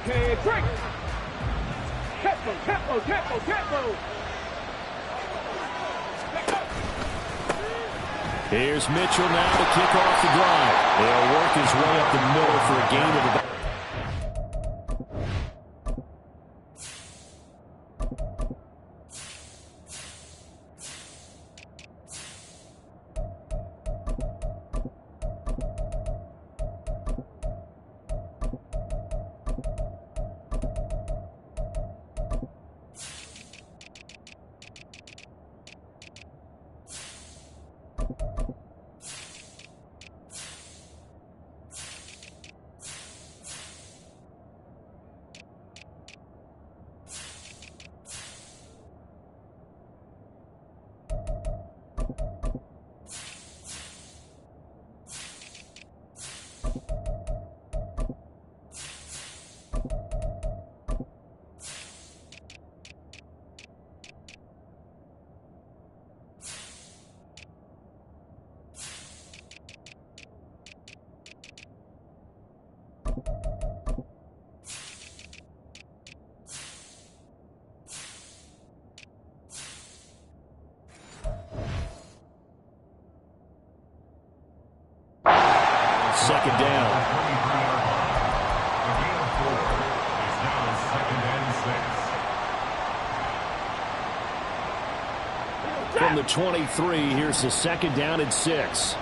Okay, drink. Tempo. Here's Mitchell now to kick off the drive. They'll work his way up the middle for a gain of about. Second down. From the 23, here's the second down and 6.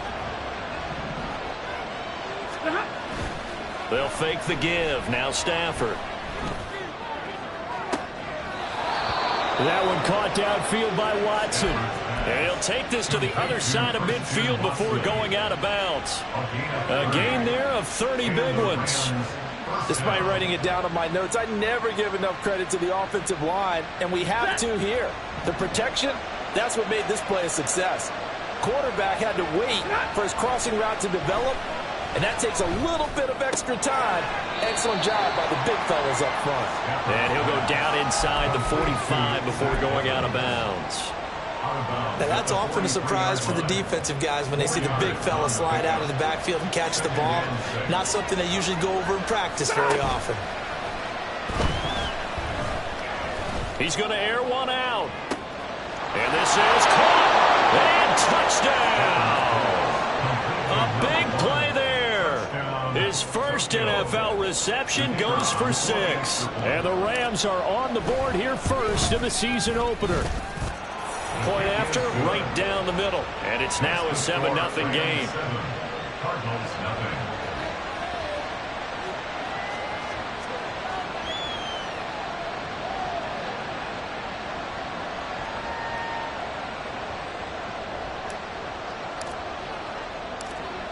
They'll fake the give. Now Stafford. That one caught downfield by Watson. And he'll take this to the other side of midfield before going out of bounds. A gain there of 30 big ones. Despite writing it down on my notes, I never give enough credit to the offensive line, and we have to here. The protection, that's what made this play a success. Quarterback had to wait for his crossing route to develop, and that takes a little bit of extra time. Excellent job by the big fellas up front. And he'll go down inside the 45 before going out of bounds. Now that's often a surprise for the defensive guys when they see the big fella slide out of the backfield and catch the ball. Not something they usually go over in practice very often. He's going to air one out. And this is caught. And touchdown. A big play there. His first NFL reception goes for 6. And the Rams are on the board here first in the season opener. Point after, right down the middle. And it's now a 7-0 game.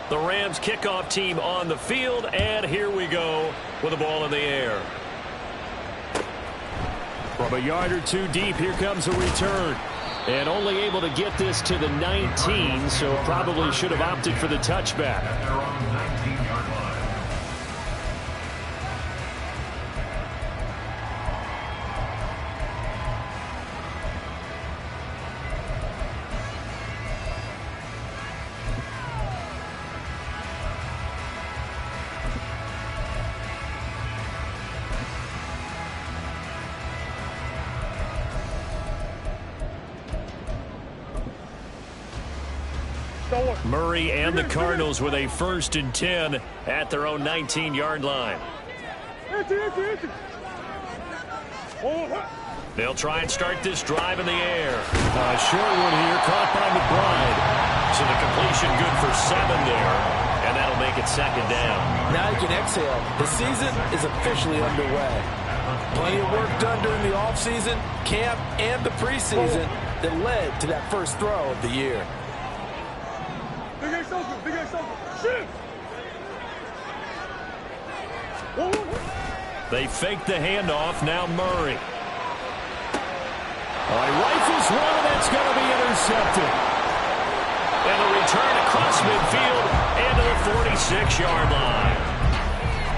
The Rams kickoff team on the field, and here we go with the ball in the air. From a yard or two deep, here comes a return. And only able to get this to the 19, so probably should have opted for the touchback. Murray and the Cardinals with a 1st and 10 at their own 19-yard line. They'll try and start this drive in the air. A short one here, caught by McBride. So the completion good for 7 there, and that'll make it 2nd down. Now you can exhale. The season is officially underway. Plenty of work done during the offseason, camp, and the preseason that led to that first throw of the year. They fake the handoff. Now Murray. He rifles one, and that's going to be intercepted. And a return across midfield and to the 46-yard line.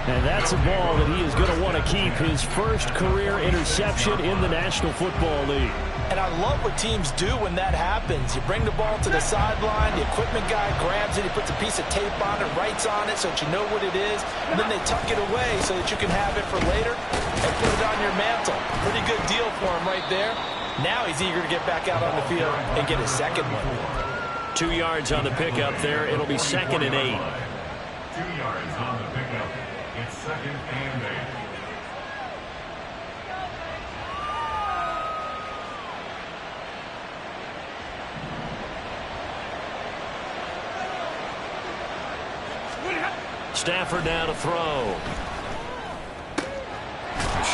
And that's a ball that he is going to want to keep, his first career interception in the National Football League. And I love what teams do when that happens. You bring the ball to the sideline, the equipment guy grabs it, he puts a piece of tape on it, writes on it so that you know what it is, and then they tuck it away so that you can have it for later and put it on your mantle. Pretty good deal for him right there. Now he's eager to get back out on the field and get his second one. 2 yards on the pickup there. It'll be 2nd and 8. 2 yards on the pickup. It's 2nd and 8. Stafford now to throw.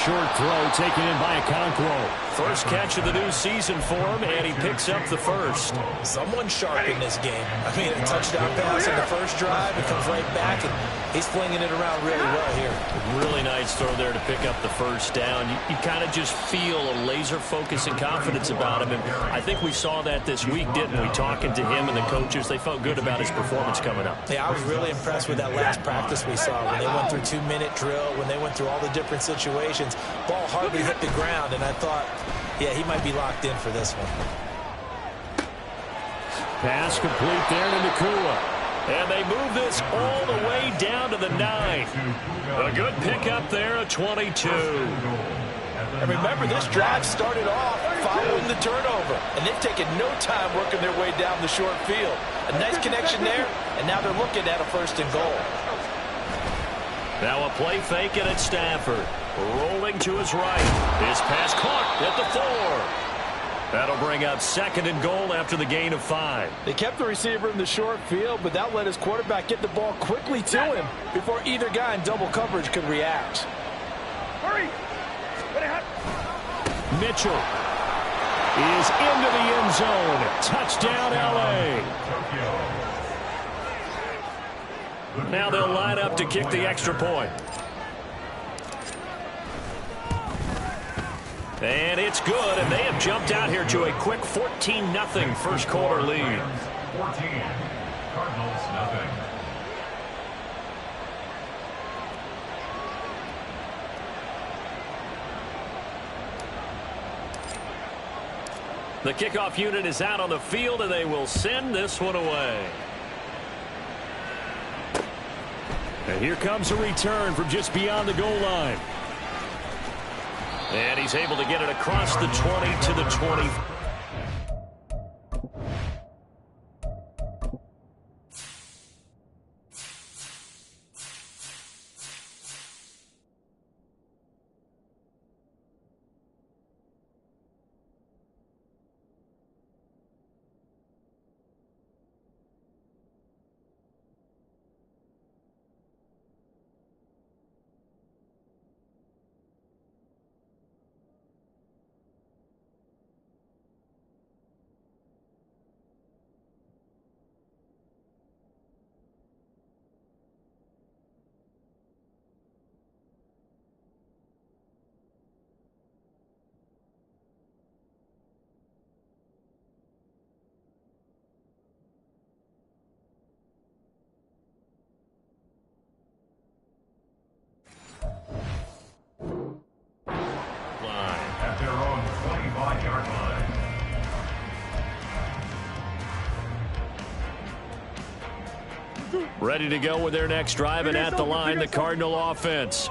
Short throw taken in by Okonkwo. First catch of the new season for him, and he picks up the first. Someone's sharp in this game. I mean, a touchdown pass in the first drive. It comes right back, and he's flinging it around really well here. Really nice throw there to pick up the first down. You kind of just feel a laser focus and confidence about him, and I think we saw that this week, didn't we? Talking to him and the coaches, they felt good about his performance coming up. Yeah, I was really impressed with that last practice we saw when they went through 2-minute drill, when they went through all the different situations. Ball hardly hit the ground, and I thought, yeah, he might be locked in for this one. Pass complete there to Nakua. And they move this all the way down to the 9. A good pickup there at 22. And remember, this drive started off following the turnover, and they've taken no time working their way down the short field. A nice connection there, and now they're looking at a 1st and goal. Now a play fake and it's Stafford. Rolling to his right. His pass caught at the 4. That'll bring up 2nd and goal after the gain of 5. They kept the receiver in the short field, but that let his quarterback get the ball quickly to him before either guy in double coverage could react. Hurry! Mitchell is into the end zone. Touchdown, L.A. Now they'll line up to kick the extra point. And it's good, and they have jumped out here to a quick 14-0 first quarter lead. 14, Cardinals nothing. The kickoff unit is out on the field, and they will send this one away. And here comes a return from just beyond the goal line. And he's able to get it across the 20 to the 20. At their own 25-yard line. Ready to go with their next drive, and at the line, the Cardinal offense.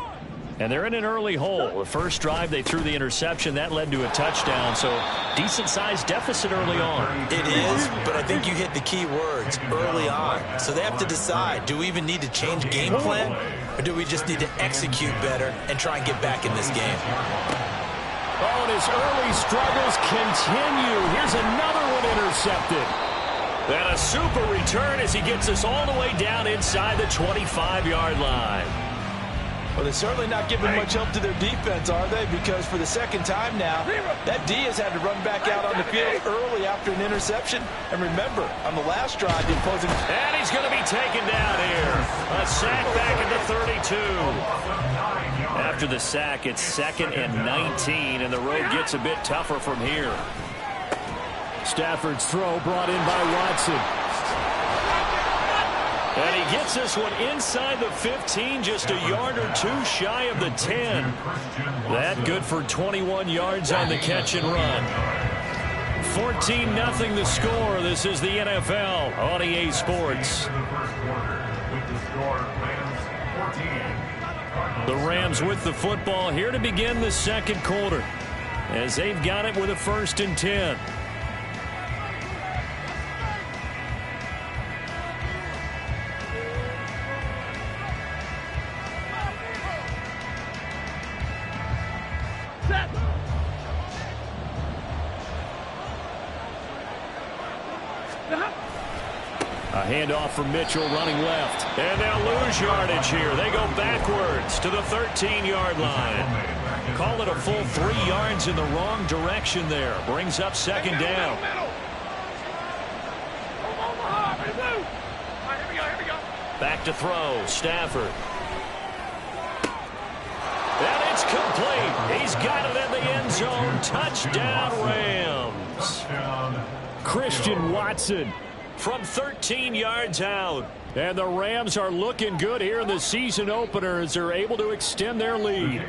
And they're in an early hole. The first drive, they threw the interception. That led to a touchdown, so decent-sized deficit early on. It is, but I think you hit the key words, early on. So they have to decide, do we even need to change game plan, or do we just need to execute better and try and get back in this game? Oh, and his early struggles continue. Here's another one intercepted. And a super return as he gets us all the way down inside the 25-yard line. Well, they're certainly not giving much help to their defense, are they? Because for the second time now, that D has had to run back out on the field early after an interception. And remember, on the last drive, the opposing... And he's going to be taken down here. A sack back at the 32. After the sack, it's 2nd and 19, and the road gets a bit tougher from here. Stafford's throw brought in by Watson. And he gets this one inside the 15, just a yard or two shy of the 10. That good for 21 yards on the catch and run. 14-0 the score. This is the NFL on EA Sports. The Rams with the football here to begin the second quarter, as they've got it with a 1st and 10. A handoff from Mitchell running left. And they'll lose yardage here. They go backwards to the 13-yard line. Call it a full 3 yards in the wrong direction there. Brings up 2nd down. Back to throw. Stafford. And it's complete. He's got it in the end zone. Touchdown, Rams. Christian Watson from 13 yards out. And the Rams are looking good here in the season opener as they're able to extend their lead.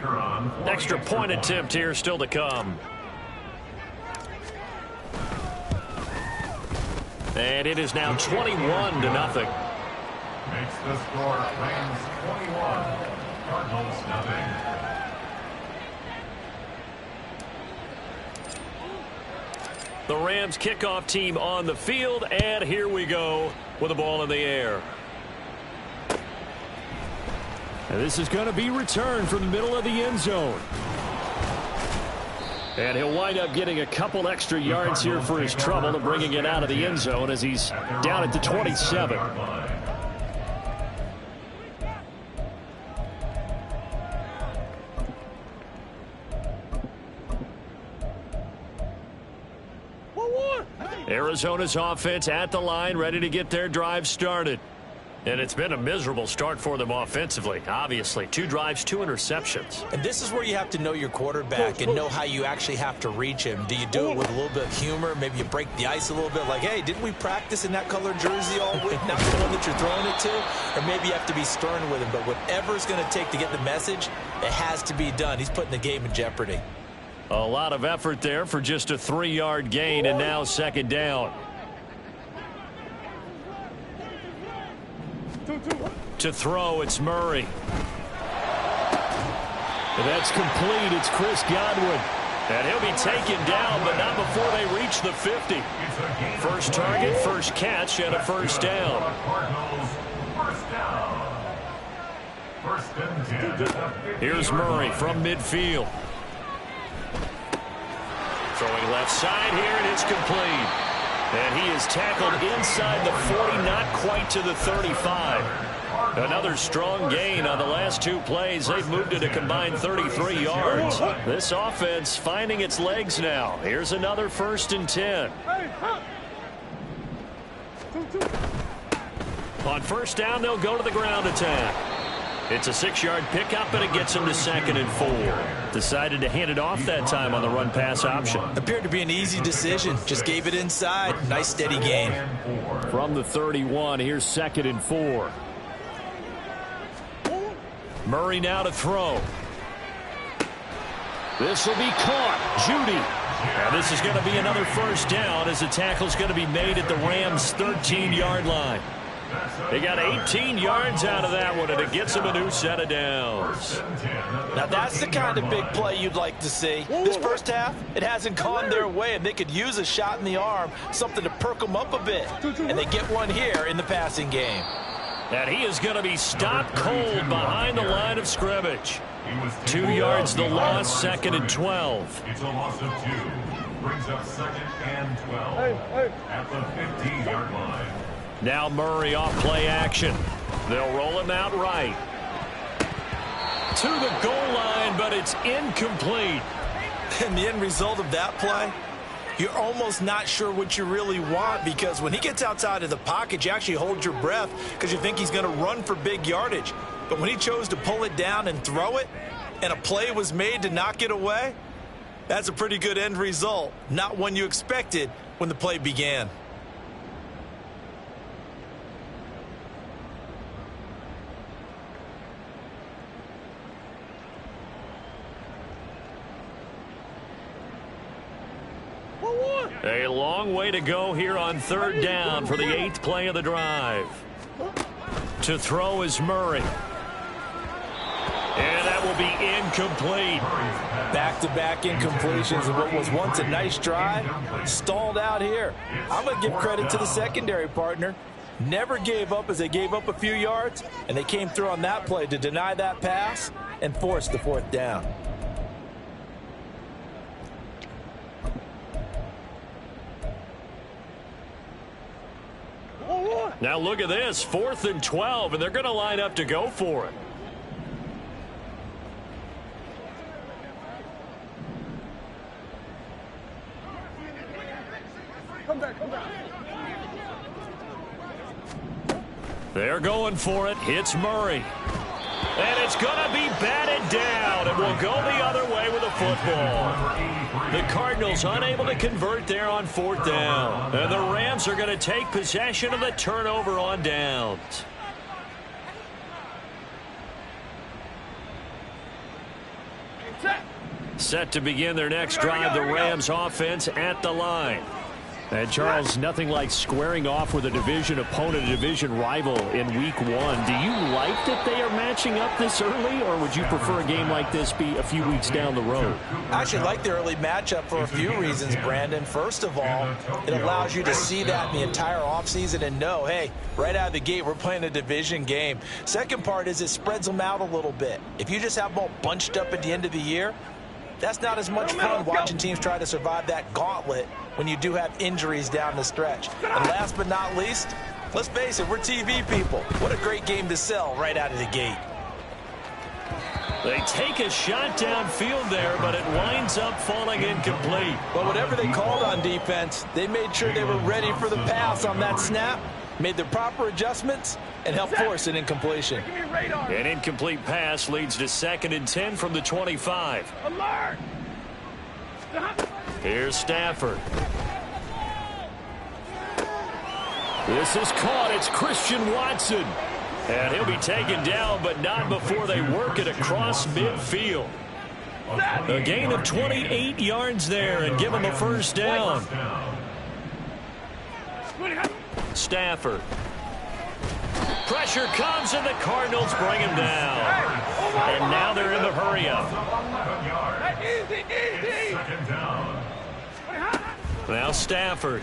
Extra point attempt here still to come. And it is now 21-0. Makes the score Rams 21, Cardinals 0. The Rams kickoff team on the field, and here we go with the ball in the air. And this is going to be returned from the middle of the end zone. And he'll wind up getting a couple extra yards here for his trouble and bringing it out of the end zone as he's down at the 27. Arizona's offense at the line, ready to get their drive started. And it's been a miserable start for them offensively. Obviously, 2 drives, 2 interceptions. And this is where you have to know your quarterback and know how you actually have to reach him. Do you do it with a little bit of humor? Maybe you break the ice a little bit, like, hey, didn't we practice in that colored jersey all week? Not the one that you're throwing it to. Or maybe you have to be stern with him. But whatever it's going to take to get the message, it has to be done. He's putting the game in jeopardy. A lot of effort there for just a 3-yard gain, and now 2nd down. To throw, it's Murray. And that's complete. It's Chris Godwin. And he'll be taken down, but not before they reach the 50. First target, first catch, and a 1st down. Here's Murray from midfield. Throwing left side here, and it's complete. And he is tackled inside the 40, not quite to the 35. Another strong gain on the last 2 plays. They've moved it a combined 33 yards. This offense finding its legs now. Here's another 1st and 10. On 1st down, they'll go to the ground attack. It's a 6-yard pickup, and it gets him to 2nd and 4. Decided to hand it off that time on the run-pass option. Appeared to be an easy decision. Just gave it inside. Nice, steady gain. From the 31, here's 2nd and 4. Murray now to throw. This will be caught. Judy. And this is going to be another 1st down as the tackle's going to be made at the Rams' 13-yard line. They got 18 yards out of that one, and it gets them a new set of downs. Now, that's the kind of big play you'd like to see. This first half, it hasn't gone their way, and they could use a shot in the arm, something to perk them up a bit. And they get one here in the passing game. And he is going to be stopped cold behind the line of scrimmage. 2 yards the loss, 2nd and 12. It's a loss of 2. Brings up 2nd and 12 at the 15-yard line. Now Murray off play action. They'll roll him out right. To the goal line, but it's incomplete. And the end result of that play, you're almost not sure what you really want, because when he gets outside of the pocket, you actually hold your breath because you think he's going to run for big yardage. But when he chose to pull it down and throw it, and a play was made to knock it away, that's a pretty good end result. Not one you expected when the play began. A long way to go here on third down for the 8th play of the drive. To throw is Murray. And that will be incomplete. Back-to-back incompletions of what was once a nice drive. Stalled out here. I'm going to give credit to the secondary partner. Never gave up as they gave up a few yards, and they came through on that play to deny that pass and force the 4th down. Now look at this, 4th and 12, and they're going to line up to go for it. They're going for it. Hits Murray. And it's going to be batted down, and will go the other way with a football. The Cardinals unable to convert there on 4th down. And the Rams are going to take possession of the turnover on downs. Set to begin their next drive, the Rams offense at the line. And Charles, nothing like squaring off with a division opponent, a division rival in week 1. Do you like that they are matching up this early, or would you prefer a game like this be a few weeks down the road? I actually like the early matchup for a few reasons, Brandon. First of all, it allows you to see that in the entire offseason and know, hey, right out of the gate, we're playing a division game. Second part is it spreads them out a little bit. If you just have them all bunched up at the end of the year, that's not as much fun watching teams try to survive that gauntlet when you do have injuries down the stretch. And last but not least, let's face it, we're TV people. What a great game to sell right out of the gate. They take a shot downfield there, but it winds up falling incomplete. But whatever they called on defense, they made sure they were ready for the pass on that snap, made the proper adjustments, and helped force an incompletion. An incomplete pass leads to 2nd and 10 from the 25. Alert! Here's Stafford. This is caught. It's Christian Watson. And he'll be taken down, but not before they work it across midfield. A gain of 28 yards there and give him a 1st down. Stafford. Pressure comes, and the Cardinals bring him down. And now they're in the hurry-up. Now Stafford.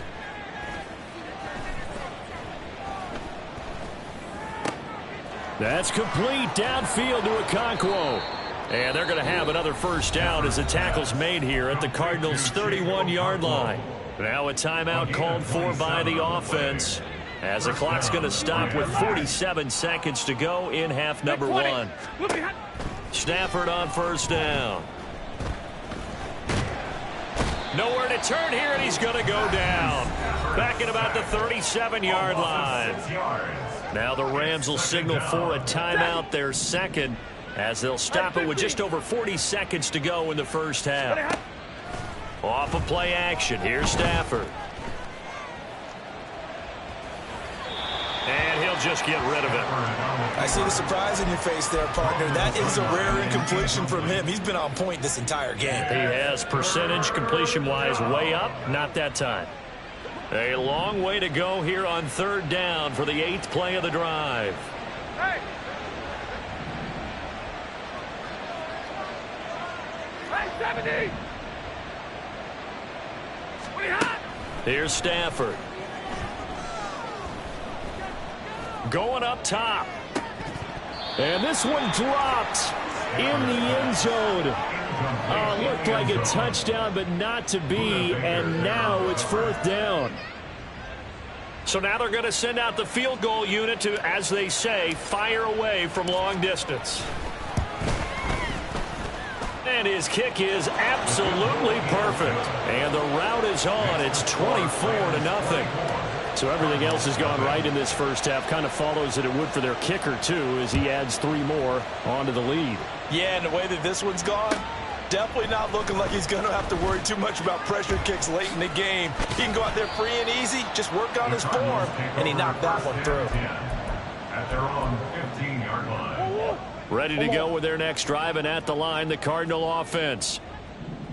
That's complete downfield to Okonkwo. And they're going to have another 1st down as the tackle's made here at the Cardinals' 31-yard line. Now a timeout called for by the offense, as the clock's going to stop with 47 seconds to go in half number 1. Stafford on 1st down. Nowhere to turn here, and he's going to go down. Back at about the 37-yard line. Now the Rams will signal for a timeout, their 2nd, as they'll stop it with just over 40 seconds to go in the 1st half. Off of play action, here's Stafford. And he'll just get rid of it. I see the surprise in your face there, partner. That is a rare incompletion from him. He's been on point this entire game. He has percentage completion-wise way up, not that time. A long way to go here on 3rd down for the 8th play of the drive. Hey! Hey, 70! Here's Stafford. Going up top. And this one dropped in the end zone. Looked like a touchdown, but not to be. And now it's 4th down. So now they're going to send out the field goal unit to, as they say, fire away from long distance. And his kick is absolutely perfect. And the route is on. It's 24-0. So everything else has gone right in this 1st half. Kind of follows that it would for their kicker, too, as he adds 3 more onto the lead. Yeah, and the way that this one's gone, definitely not looking like he's going to have to worry too much about pressure kicks late in the game. He can go out there free and easy, just work on his form, and he knocked that one through. At their own 15-yard line. Ready to go with their next drive, and at the line, the Cardinal offense.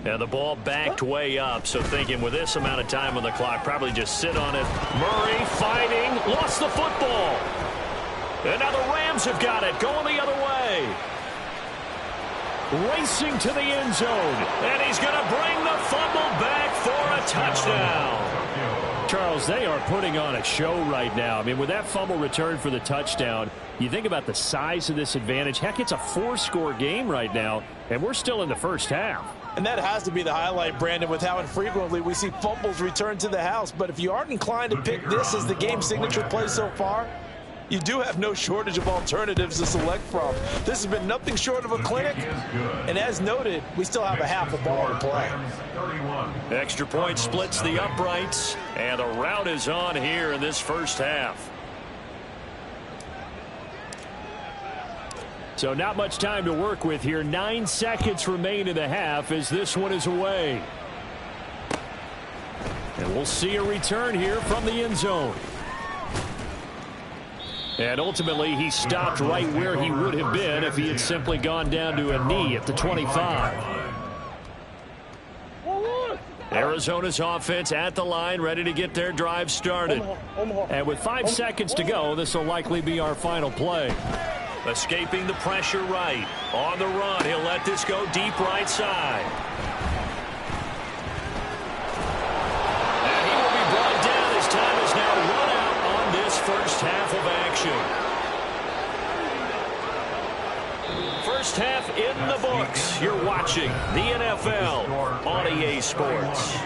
And the ball backed way up, so thinking with this amount of time on the clock, probably just sit on it. Murray fighting, lost the football. And now the Rams have got it, going the other way. Racing to the end zone, and he's going to bring the fumble back for a touchdown. Charles, they are putting on a show right now. I mean, with that fumble return for the touchdown, you think about the size of this advantage. Heck, it's a 4-score game right now, and we're still in the first half. And that has to be the highlight, Brandon, with how infrequently we see fumbles return to the house. But if you aren't inclined to pick this as the game signature play so far, you do have no shortage of alternatives to select from. This has been nothing short of a clinic. And as noted, we still have a half a ball to play. Extra point splits the uprights, and the route is on here in this first half. So not much time to work with here. 9 seconds remain in the half as this one is away. And we'll see a return here from the end zone. And ultimately, he stopped right where he would have been if he had simply gone down to a knee at the 25. Arizona's offense at the line, ready to get their drive started. And with 5 seconds to go, this will likely be our final play. Escaping the pressure right. On the run, he'll let this go deep right side. And he will be brought down. His time is now run out on this first half of action. First half in the books. You're watching the NFL on EA Sports.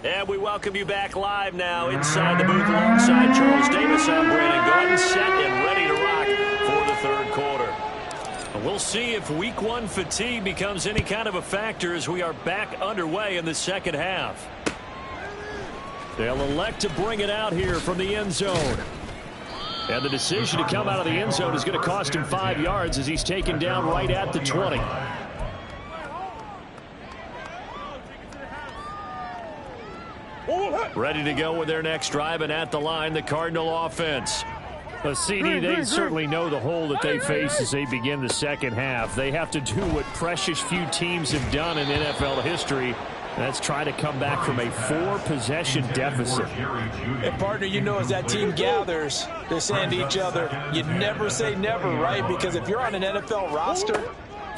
And we welcome you back live now inside the booth alongside Charles Davis. I'm Brandon Gordon, set and ready to rock for the third quarter. We'll see if week one fatigue becomes any kind of a factor as we are back underway in the second half. They'll elect to bring it out here from the end zone. And the decision to come out of the end zone is going to cost him 5 yards as he's taken down right at the 20. Ready to go with their next drive, and at the line, the Cardinal offense. A CD, they certainly know the hole that they face as they begin the second half. They have to do what precious few teams have done in NFL history. That's try to come back from a 4-possession deficit. And partner, you know, as that team gathers, they're saying to each other, you never say never, right? Because if you're on an NFL roster,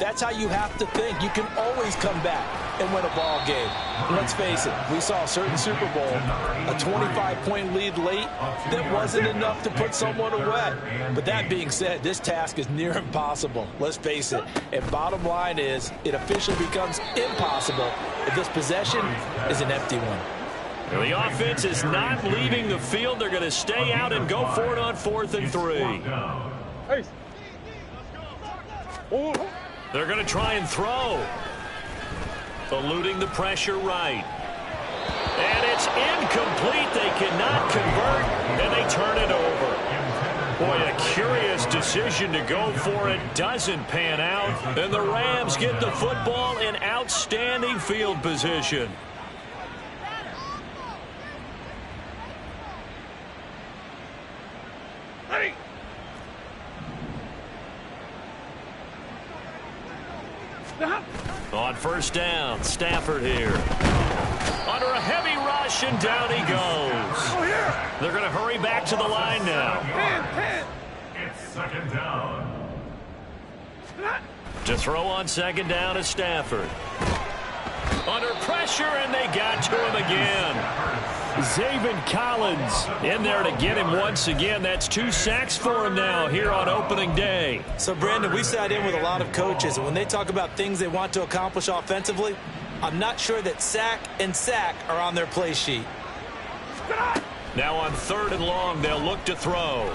that's how you have to think. You can always come back and win a ball game. And let's face it, we saw a certain Super Bowl, a 25-point lead late that wasn't enough to put someone away. But that being said, this task is near impossible. Let's face it. And bottom line is, it officially becomes impossible if this possession is an empty one. The offense is not leaving the field. They're going to stay out and go for it on 4th and 3. They're going to try and throw. Eluding the pressure right. And it's incomplete. They cannot convert, and they turn it over. Boy, a curious decision to go for it. Doesn't pan out. And the Rams get the football in outstanding field position. On first down, Stafford here. Under a heavy rush, and down he goes. They're going to hurry back to the line now. It's second down. To throw on second down is Stafford. Under pressure, and they got to him again. Zaven Collins in there to get him once again. That's 2 sacks for him now here on opening day. So, Brandon, we sat in with a lot of coaches, and when they talk about things they want to accomplish offensively, I'm not sure that sack and sack are on their play sheet. Now on 3rd and long, they'll look to throw.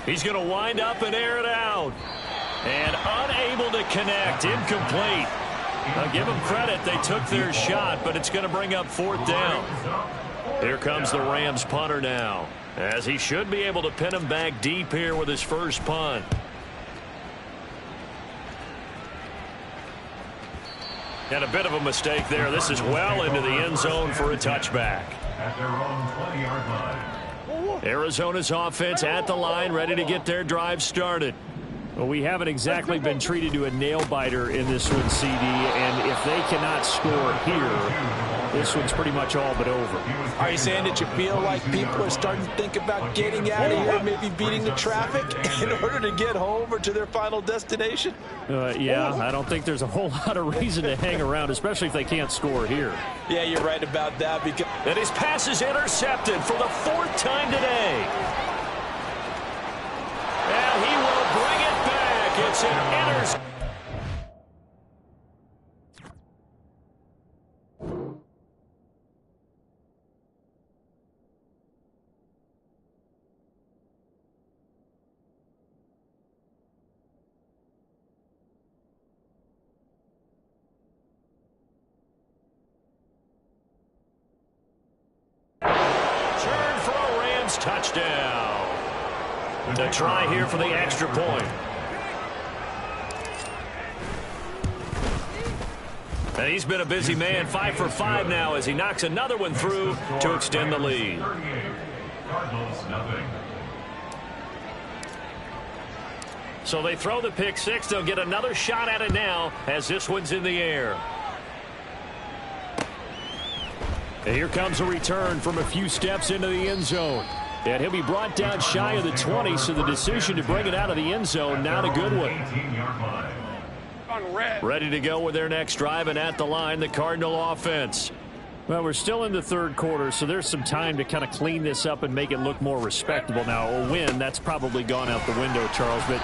He's going to wind up and air it out. And unable to connect, incomplete. I'll give them credit. They took their shot, but it's going to bring up 4th down. Here comes the Rams punter now, as he should be able to pin him back deep here with his first punt. And a bit of a mistake there. This is well into the end zone for a touchback. At their own 20-yard line. Arizona's offense at the line, ready to get their drive started. Well, we haven't exactly been treated to a nail-biter in this one, CD, and if they cannot score here, this one's pretty much all but over. Are you saying that you feel like people are starting to think about getting out of here, maybe beating the traffic in order to get home or to their final destination? Yeah, I don't think there's a whole lot of reason to hang around, especially if they can't score here. Yeah, you're right about that. And his pass is intercepted for the 4th time today. And he will bring it back. It's an interception. Touchdown. The try here for the extra point. And he's been a busy man, 5 for 5 now as he knocks another one through to extend the lead. Cardinals, nothing. So they throw the pick six. They'll get another shot at it now as this one's in the air. And here comes a return from a few steps into the end zone. And he'll be brought down shy of the 20, so the decision to bring it out of the end zone, not a good one. Ready to go with their next drive, and at the line, the Cardinal offense. Well, we're still in the third quarter, so there's some time to kind of clean this up and make it look more respectable. Now, a win, that's probably gone out the window, Charles, but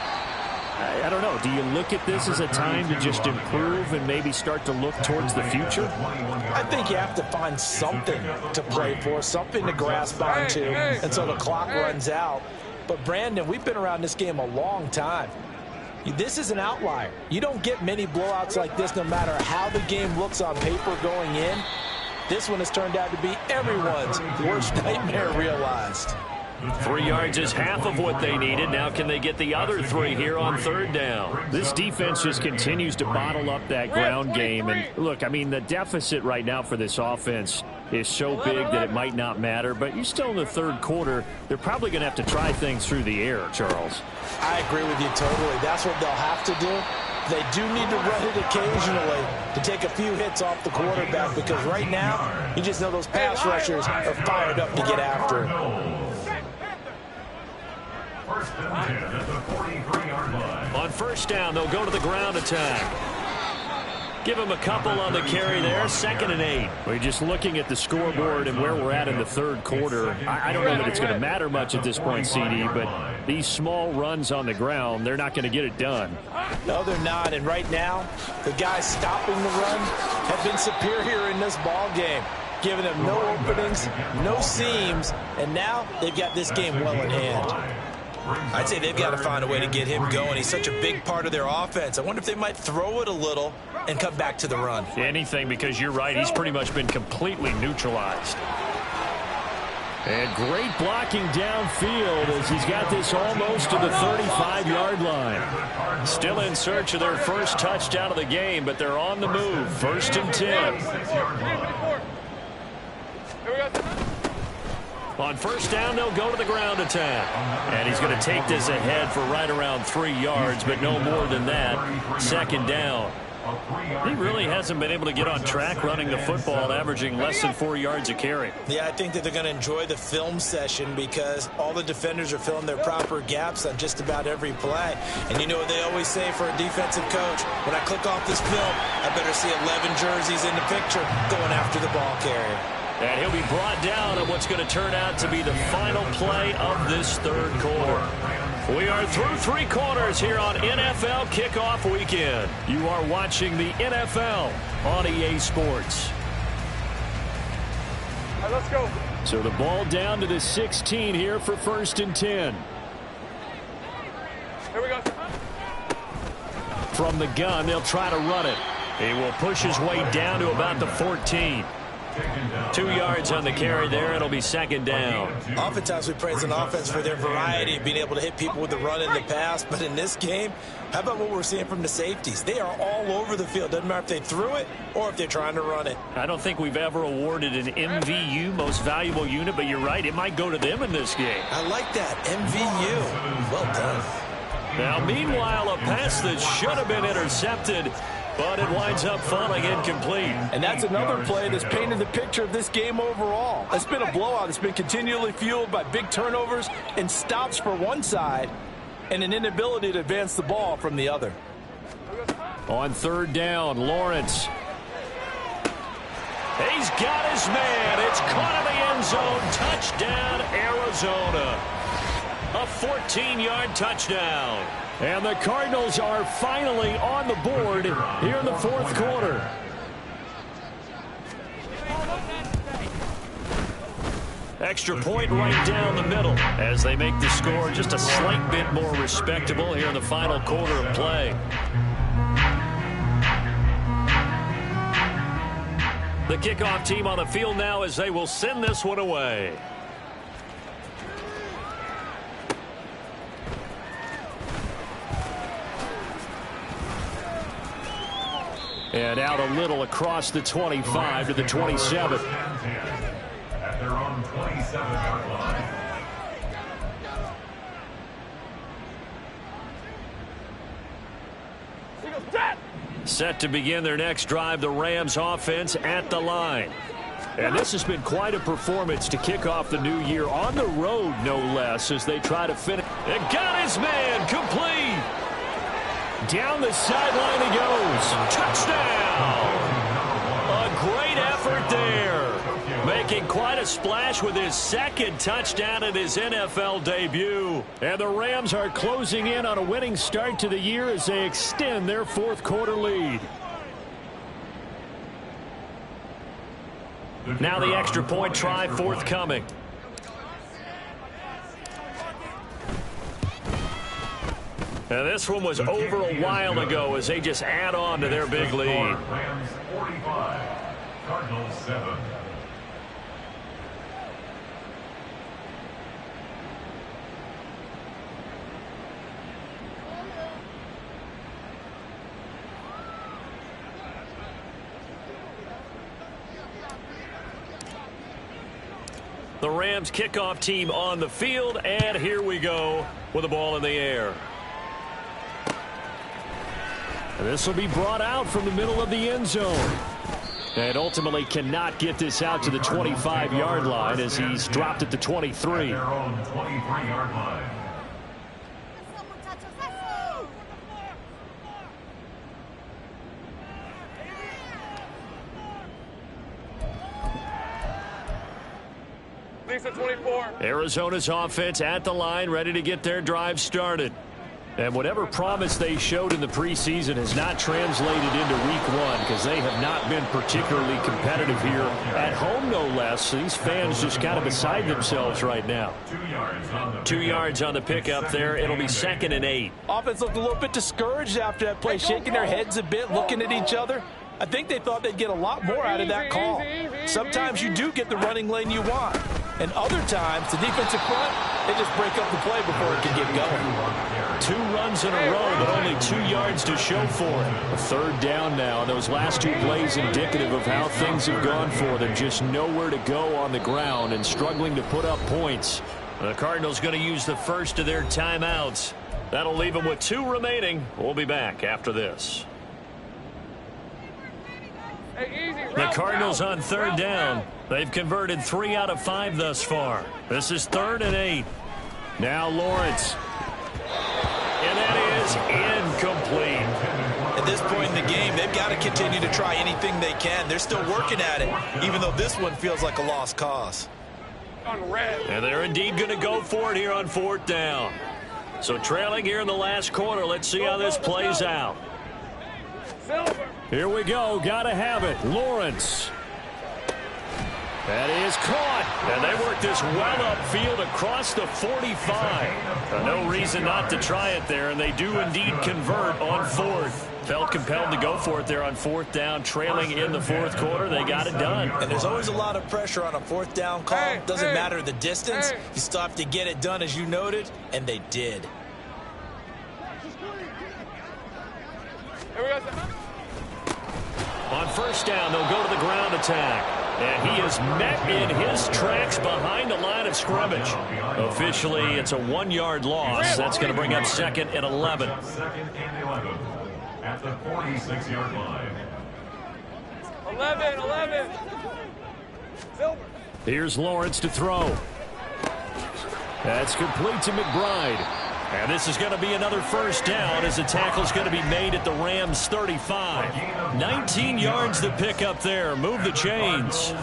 I don't know. Do you look at this as a time to just improve and maybe start to look towards the future? I think you have to find something to play for, something to grasp onto until the clock runs out. But, Brandon, we've been around this game a long time. This is an outlier. You don't get many blowouts like this no matter how the game looks on paper going in. This one has turned out to be everyone's worst nightmare realized. 3 yards is half of what they needed. Now can they get the other 3 here on third down? This defense just continues to bottle up that ground game. And look, I mean, the deficit right now for this offense is so big that it might not matter. But you're still in the third quarter. They're probably going to have to try things through the air, Charles. I agree with you totally. That's what they'll have to do. They do need to run it occasionally to take a few hits off the quarterback, because right now, you just know those pass rushers are fired up to get after it. First and 10 at the 43-yard line. On first down, they'll go to the ground attack. Give him a couple on the carry there. 2nd and 8. We're just looking at the scoreboard and where we're at in the third quarter. I don't know that it's going to matter much at this point, CD, but these small runs on the ground, they're not going to get it done. No, they're not. And right now, the guys stopping the run have been superior in this ball game, giving them no openings, no seams, and now they've got this game well in hand. I'd say they've got to find a way to get him going. He's such a big part of their offense. I wonder if they might throw it a little and come back to the run. Anything, because you're right. He's pretty much been completely neutralized. And great blocking downfield as he's got this almost to the 35-yard line. Still in search of their first touchdown of the game, but they're on the move. 1st and 10. On first down, they'll go to the ground attack. And he's going to take this ahead for right around 3 yards, but no more than that. 2nd down. He really hasn't been able to get on track running the football, averaging less than 4 yards a carry. Yeah, I think that they're going to enjoy the film session because all the defenders are filling their proper gaps on just about every play. And you know what they always say for a defensive coach? When I click off this film, I better see 11 jerseys in the picture going after the ball carrier. And he'll be brought down on what's going to turn out to be the final play of this third quarter. We are through 3 quarters here on NFL Kickoff Weekend. You are watching the NFL on EA Sports. All right, let's go. So the ball down to the 16 here for 1st and 10. Here we go. From the gun, they'll try to run it. He will push his way down to about the 14. 2 yards on the carry there. It'll be second down. Oftentimes we praise an offense for their variety of being able to hit people with the run and the pass. But in this game, how about what we're seeing from the safeties? They are all over the field. Doesn't matter if they threw it or if they're trying to run it. I don't think we've ever awarded an MVU, most valuable unit, but you're right. It might go to them in this game. I like that. MVU. Well done. Now, meanwhile, a pass that should have been intercepted, but it winds up falling incomplete. And that's another play that's painted the picture of this game overall. It's been a blowout. It's been continually fueled by big turnovers and stops for one side and an inability to advance the ball from the other. On third down, Lawrence. He's got his man. It's caught in the end zone. Touchdown, Arizona. A 14-yard touchdown. And the Cardinals are finally on the board here in the fourth quarter. Extra point right down the middle as they make the score just a slight bit more respectable here in the final quarter of play. The kickoff team on the field now as they will send this one away. And out a little across the 25 to the 27. At their own 27-yard line. Set to begin their next drive, the Rams offense at the line. And this has been quite a performance to kick off the new year on the road, no less, as they try to finish. And got his man complete. Down the sideline he goes. Touchdown! A great effort there. Making quite a splash with his second touchdown in his NFL debut. And the Rams are closing in on a winning start to the year as they extend their fourth quarter lead. Now the extra point try forthcoming. And this one was over a while ago as they just add on to their big lead. Rams 45, Cardinals 7. The Rams kickoff team on the field, and here we go with the ball in the air. This will be brought out from the middle of the end zone. And ultimately cannot get this out to the 25-yard line as he's dropped at the 23. At their own 23-yard line. Lisa 24. Arizona's offense at the line, ready to get their drive started. And whatever promise they showed in the preseason has not translated into week one because they have not been particularly competitive here at home, no less. These fans just kind of beside themselves right now. 2 yards on the pickup there. It'll be 2nd and 8. Offense looked a little bit discouraged after that play, shaking their heads a bit, looking at each other. I think they thought they'd get a lot more out of that call. Sometimes you do get the running lane you want. And other times, the defensive front, they just break up the play before it can get going. 2 runs in a row, but only 2 yards to show for it. A third down now. Those last 2 plays indicative of how things have gone for them. Just nowhere to go on the ground and struggling to put up points. The Cardinals going to use the first of their timeouts. That'll leave them with 2 remaining. We'll be back after this. The Cardinals on third down. They've converted 3 out of 5 thus far. This is 3rd and 8. Now Lawrence. And that is incomplete. At this point in the game, they've got to continue to try anything they can. They're still working at it, even though this one feels like a lost cause. And they're indeed going to go for it here on 4th down. So trailing here in the last quarter, let's see how this plays out. Here we go. Got to have it. Lawrence. That is caught. And they work this well upfield across the 45. No reason not to try it there, and they do indeed convert on fourth. Felt compelled to go for it there on fourth down, trailing in the fourth quarter. They got it done. And there's always a lot of pressure on a fourth down call. Doesn't matter the distance. You still have to get it done, as you noted, and they did. Here we go. On first down, they'll go to the ground attack. And he is met in his tracks behind the line of scrimmage. Officially, it's a 1-yard loss. That's going to bring up second and 11. Second and 11 at the 46-yard line. 11. Silver. Here's Lawrence to throw. That's complete to McBride. And this is going to be another first down as the tackle's going to be made at the Rams' 35. 19 yards to pick up there. Move the chains.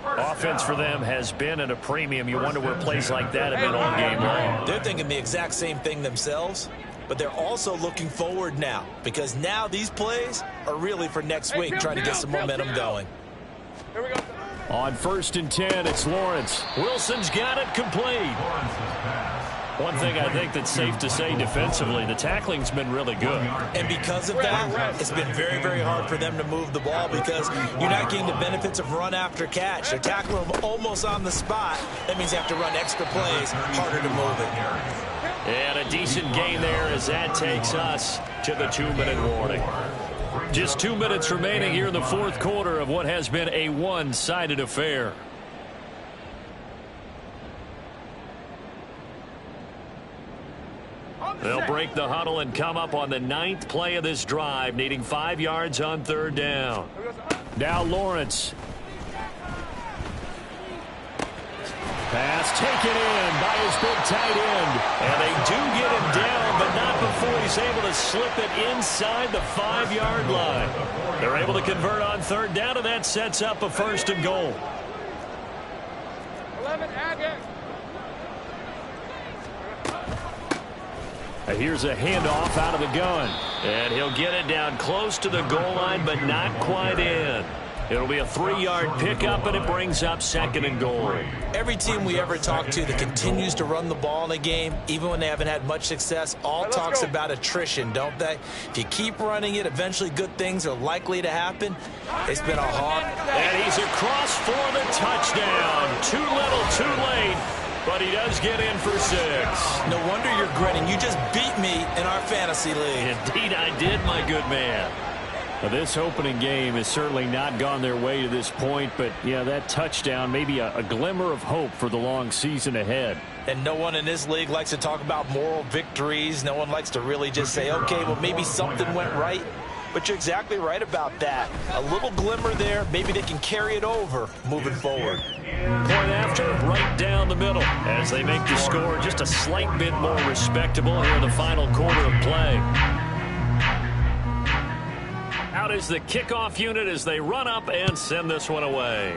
Offense for them has been at a premium. You wonder where plays like that have been all game long. They're thinking the exact same thing themselves, but they're also looking forward now, because now these plays are really for next week, trying to get some momentum going. Here we go. On first and 10, it's Lawrence. Wilson's got it complete. One thing I think that's safe to say defensively, the tackling's been really good. And because of that, it's been very, very hard for them to move the ball, because you're not getting the benefits of run after catch. They're tackling them almost on the spot. That means you have to run extra plays, harder to move it. And a decent gain there as that takes us to the 2-minute warning. Just 2 minutes remaining here in the fourth quarter of what has been a one-sided affair. They'll break the huddle and come up on the 9th play of this drive, needing 5 yards on third down. Now Lawrence. Pass taken in by his big tight end. And they do get him down, but not before he's able to slip it inside the 5-yard line. They're able to convert on third down, and that sets up a first and goal. 11, add it. Here's a handoff out of the gun. And he'll get it down close to the goal line, but not quite in. It'll be a 3-yard pickup, and it brings up second and goal. Every team we ever talk to that continues to run the ball in a game, even when they haven't had much success, all talks about attrition, don't they? If you keep running it, eventually good things are likely to happen. It's been a hard. And he's across for the touchdown. Too little, too late. But he does get in for 6. No wonder you're grinning. You just beat me in our fantasy league. Indeed I did, my good man. Now, this opening game has certainly not gone their way to this point, but, yeah, that touchdown, maybe a glimmer of hope for the long season ahead. And no one in this league likes to talk about moral victories. No one likes to really just say, okay, well, maybe something went right. But you're exactly right about that. A little glimmer there. Maybe they can carry it over moving forward. Point after, right down the middle, as they make the score just a slight bit more respectable here in the final quarter of play. Out is the kickoff unit as they run up and send this one away.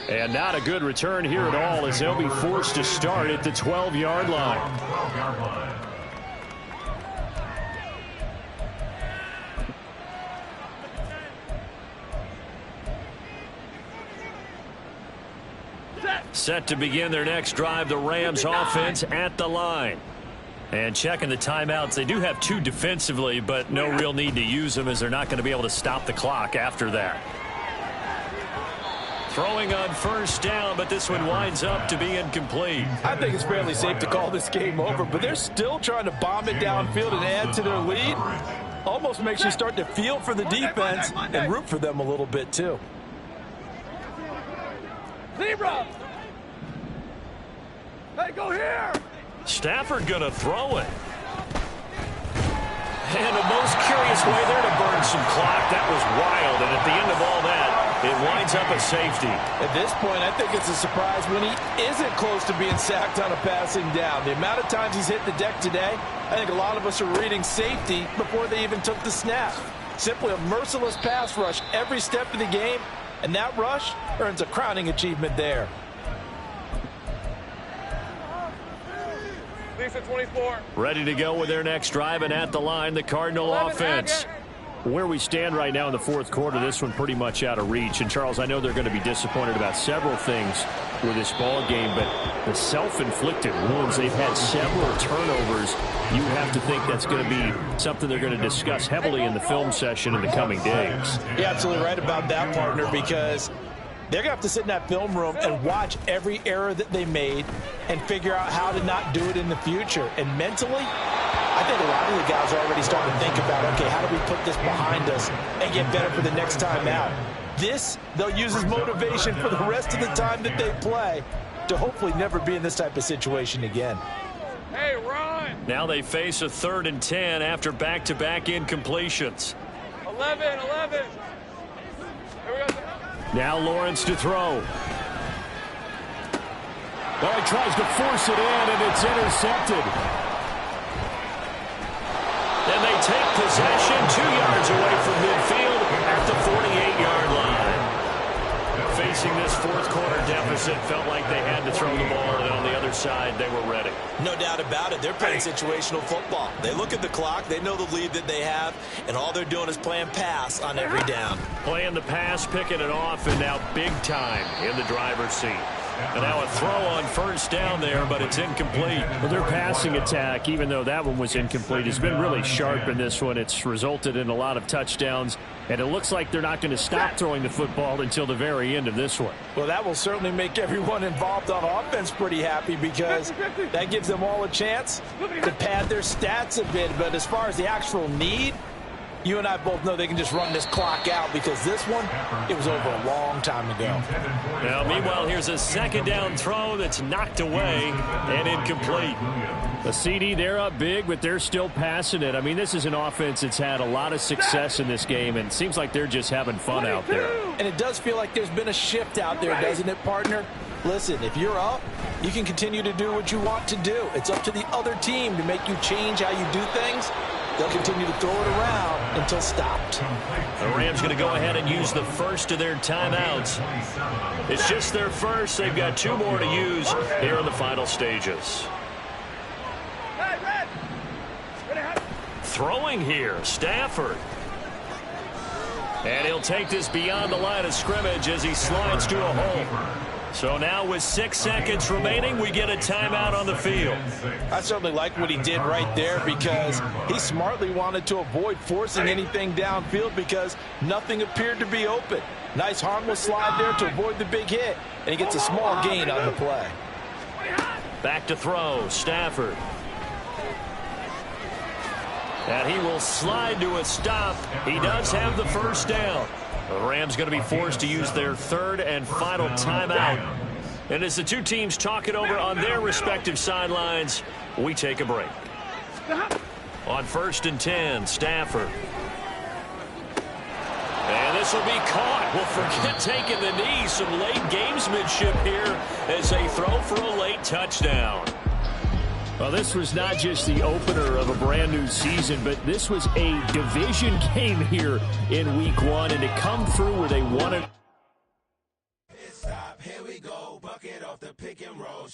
And not a good return here at all, as they'll be forced to start at the 12-yard line. Set to begin their next drive, the Rams offense at the line. And checking the timeouts, they do have 2 defensively, but no real need to use them as they're not going to be able to stop the clock after that. Throwing on first down, but this one winds up to be incomplete. I think it's fairly safe to call this game over, but they're still trying to bomb it downfield and add to their lead. Almost makes you start to feel for the defense and root for them a little bit, too. Zebra! Hey, go here! Stafford going to throw it. And a most curious way there to burn some clock. That was wild, and at the end of all that, it winds up a safety. At this point, I think it's a surprise when he isn't close to being sacked on a passing down. The amount of times he's hit the deck today, I think a lot of us are reading safety before they even took the snap. Simply a merciless pass rush every step of the game, and that rush earns a crowning achievement there. Lisa 24. Ready to go with their next drive, and at the line, the Cardinal offense. Where we stand right now in the fourth quarter, this one pretty much out of reach. And, Charles, I know they're going to be disappointed about several things with this ball game, but the self-inflicted wounds, they've had several turnovers. You have to think that's going to be something they're going to discuss heavily in the film session in the coming days. You're absolutely right about that, partner, because they're going to have to sit in that film room and watch every error that they made and figure out how to not do it in the future. And mentally, I think a lot of the guys are already starting to think about, okay, how do we put this behind us and get better for the next time out? This, they'll use as motivation for the rest of the time that they play to hopefully never be in this type of situation again. Hey, run! Now they face a 3rd and 10 after back-to-back incompletions. 11. Here we go. Now Lawrence to throw. Well, he tries to force it in, and it's intercepted. And they take possession 2 yards away from midfield at the 48-yard line. Facing this fourth quarter deficit, felt like they had to throw the ball, and on the other side, they were ready. No doubt about it. They're playing situational football. They look at the clock, they know the lead that they have, and all they're doing is playing pass on every down. Playing the pass, picking it off, and now big time in the driver's seat. And now a throw on first down there, but it's incomplete. Well, their passing attack, even though that one was incomplete, has been really sharp in this one. It's resulted in a lot of touchdowns, and it looks like they're not going to stop throwing the football until the very end of this one. Well, that will certainly make everyone involved on offense pretty happy because that gives them all a chance to pad their stats a bit. But as far as the actual need, you and I both know they can just run this clock out because this one, it was over a long time ago. Now, meanwhile, here's a 2nd down throw that's knocked away and incomplete. The CD, they're up big, but they're still passing it. I mean, this is an offense that's had a lot of success in this game, and it seems like they're just having fun out there. And it does feel like there's been a shift out there, doesn't it, partner? Listen, if you're up, you can continue to do what you want to do. It's up to the other team to make you change how you do things. They'll continue to throw it around until stopped. The Rams going to go ahead and use the first of their timeouts. It's just their first. They've got 2 more to use here in the final stages. Throwing here, Stafford. And he'll take this beyond the line of scrimmage as he slides to a hole. So now with 6 seconds remaining, we get a timeout on the field. I certainly like what he did right there because he smartly wanted to avoid forcing anything downfield because nothing appeared to be open. Nice harmless slide there to avoid the big hit, and he gets a small gain on the play. Back to throw, Stafford. And he will slide to a stop. He does have the first down. The Rams going to be forced to use their 3rd and final timeout. And as the 2 teams talk it over on their respective sidelines, we take a break. On 1st and 10, Stafford. And this will be caught. Well, forget taking the knee. Some late gamesmanship here as they throw for a late touchdown. Well, this was not just the opener of a brand new season, but this was a division game here in week 1, and to come through where they wanted. Here we go, bucket off the pick and roll.